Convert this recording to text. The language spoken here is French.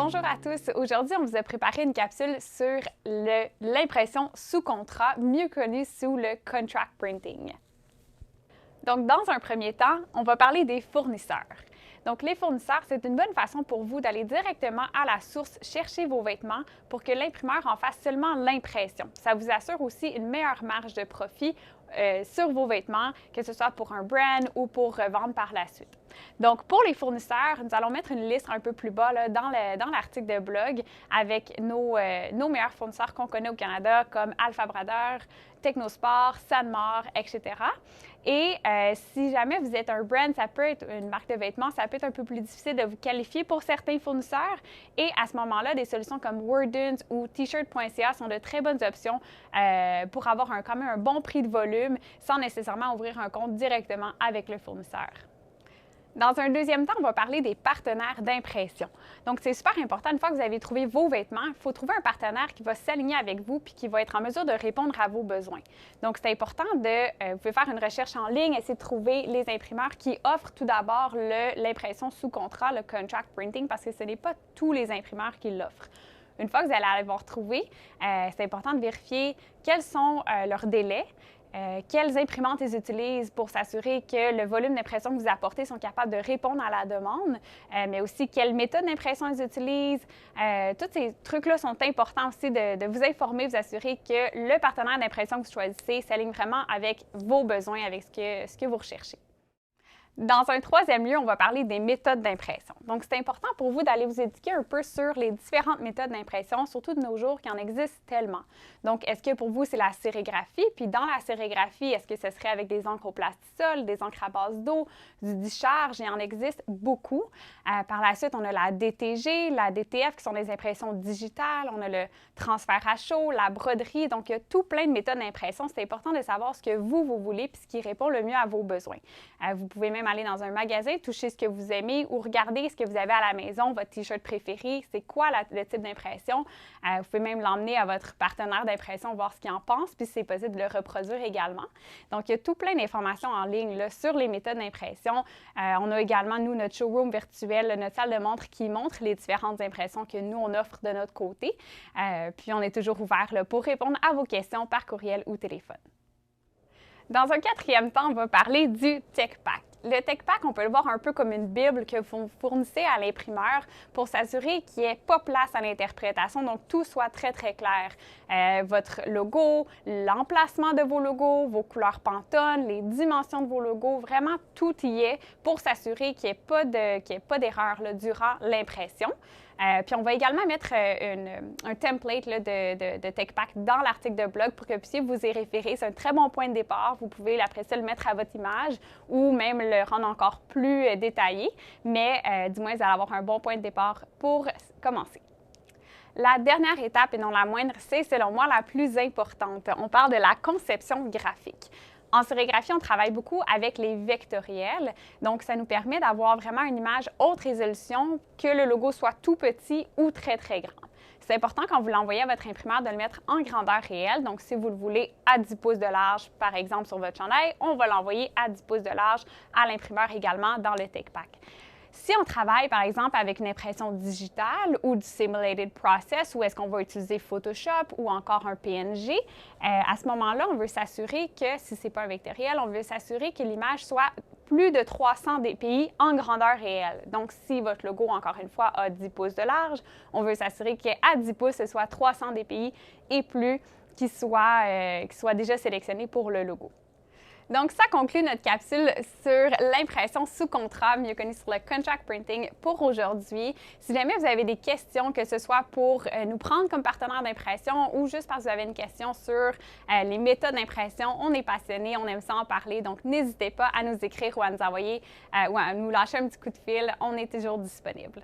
Bonjour à tous. Aujourd'hui, on vous a préparé une capsule sur l'impression sous contrat, mieux connue sous le contract printing. Donc, dans un premier temps, on va parler des fournisseurs. Donc, les fournisseurs, c'est une bonne façon pour vous d'aller directement à la source chercher vos vêtements pour que l'imprimeur en fasse seulement l'impression. Ça vous assure aussi une meilleure marge de profit sur vos vêtements, que ce soit pour un brand ou pour revendre par la suite. Donc, pour les fournisseurs, nous allons mettre une liste un peu plus bas là, dans l'article de blog avec nos meilleurs fournisseurs qu'on connaît au Canada, comme Alpha Bradeur, Technosport, Sanmar, etc. Et si jamais vous êtes un brand, ça peut être une marque de vêtements, ça peut être un peu plus difficile de vous qualifier pour certains fournisseurs. Et à ce moment-là, des solutions comme Wordant ou t-shirt.ca sont de très bonnes options pour avoir quand même un bon prix de volume sans nécessairement ouvrir un compte directement avec le fournisseur. Dans un deuxième temps, on va parler des partenaires d'impression. Donc, c'est super important, une fois que vous avez trouvé vos vêtements, il faut trouver un partenaire qui va s'aligner avec vous puis qui va être en mesure de répondre à vos besoins. Donc, c'est important vous pouvez faire une recherche en ligne, essayer de trouver les imprimeurs qui offrent tout d'abord l'impression sous contrat, le contract printing, parce que ce n'est pas tous les imprimeurs qui l'offrent. Une fois que vous allez avoir trouvé, c'est important de vérifier quels sont leurs délais, quelles imprimantes ils utilisent pour s'assurer que le volume d'impression que vous apportez sont capables de répondre à la demande, mais aussi quelle méthode d'impression ils utilisent. Tous ces trucs-là sont importants aussi de vous informer, vous assurer que le partenaire d'impression que vous choisissez s'aligne vraiment avec vos besoins, avec ce que vous recherchez. Dans un troisième lieu, on va parler des méthodes d'impression. Donc, c'est important pour vous d'aller vous éduquer un peu sur les différentes méthodes d'impression, surtout de nos jours, qu'il en existe tellement. Donc, est-ce que pour vous, c'est la sérigraphie? Puis, dans la sérigraphie, est-ce que ce serait avec des encres au plastisol, des encres à base d'eau, du discharge? Il en existe beaucoup. Par la suite, on a la DTG, la DTF, qui sont des impressions digitales. On a le transfert à chaud, la broderie. Donc, il y a tout plein de méthodes d'impression. C'est important de savoir ce que vous voulez puis ce qui répond le mieux à vos besoins. Vous pouvez même aller dans un magasin, toucher ce que vous aimez ou regarder ce que vous avez à la maison, votre t-shirt préféré, c'est quoi le type d'impression. Vous pouvez même l'emmener à votre partenaire d'impression, voir ce qu'il en pense, puis si c'est possible de le reproduire également. Donc, il y a tout plein d'informations en ligne là, sur les méthodes d'impression. On a également, nous, notre showroom virtuel, notre salle de montre qui montre les différentes impressions que nous, on offre de notre côté. Puis, on est toujours ouvert là, pour répondre à vos questions par courriel ou téléphone. Dans un quatrième temps, on va parler du Tech Pack. Le Tech Pack, on peut le voir un peu comme une Bible que vous fournissez à l'imprimeur pour s'assurer qu'il n'y ait pas place à l'interprétation, donc tout soit très, très clair. Votre logo, l'emplacement de vos logos, vos couleurs Pantone, les dimensions de vos logos, vraiment tout y est pour s'assurer qu'il n'y ait pas d'erreur durant l'impression. Puis on va également mettre un template là, de TechPack dans l'article de blog pour que vous puissiez vous y référer. C'est un très bon point de départ. Vous pouvez après ça le mettre à votre image ou même le rendre encore plus détaillé, mais du moins vous allez avoir un bon point de départ pour commencer. La dernière étape, et non la moindre, c'est selon moi la plus importante. On parle de la conception graphique. En sérigraphie, on travaille beaucoup avec les vectoriels, donc ça nous permet d'avoir vraiment une image haute résolution, que le logo soit tout petit ou très, très grand. C'est important quand vous l'envoyez à votre imprimeur de le mettre en grandeur réelle, donc si vous le voulez à 10 pouces de large, par exemple sur votre chandail, on va l'envoyer à 10 pouces de large à l'imprimeur également dans le Tech Pack. Si on travaille, par exemple, avec une impression digitale ou du Simulated Process, où est-ce qu'on va utiliser Photoshop ou encore un PNG, à ce moment-là, on veut s'assurer que, si ce n'est pas un vectoriel, on veut s'assurer que l'image soit plus de 300 dpi en grandeur réelle. Donc, si votre logo, encore une fois, a 10 pouces de large, on veut s'assurer qu'à 10 pouces, ce soit 300 dpi et plus qui soit déjà sélectionné pour le logo. Donc, ça conclut notre capsule sur l'impression sous contrat, mieux connue sur le contract printing pour aujourd'hui. Si jamais vous avez des questions, que ce soit pour nous prendre comme partenaire d'impression ou juste parce que vous avez une question sur les méthodes d'impression, on est passionné, on aime ça en parler. Donc, n'hésitez pas à nous écrire ou à nous envoyer ou à nous lâcher un petit coup de fil. On est toujours disponible.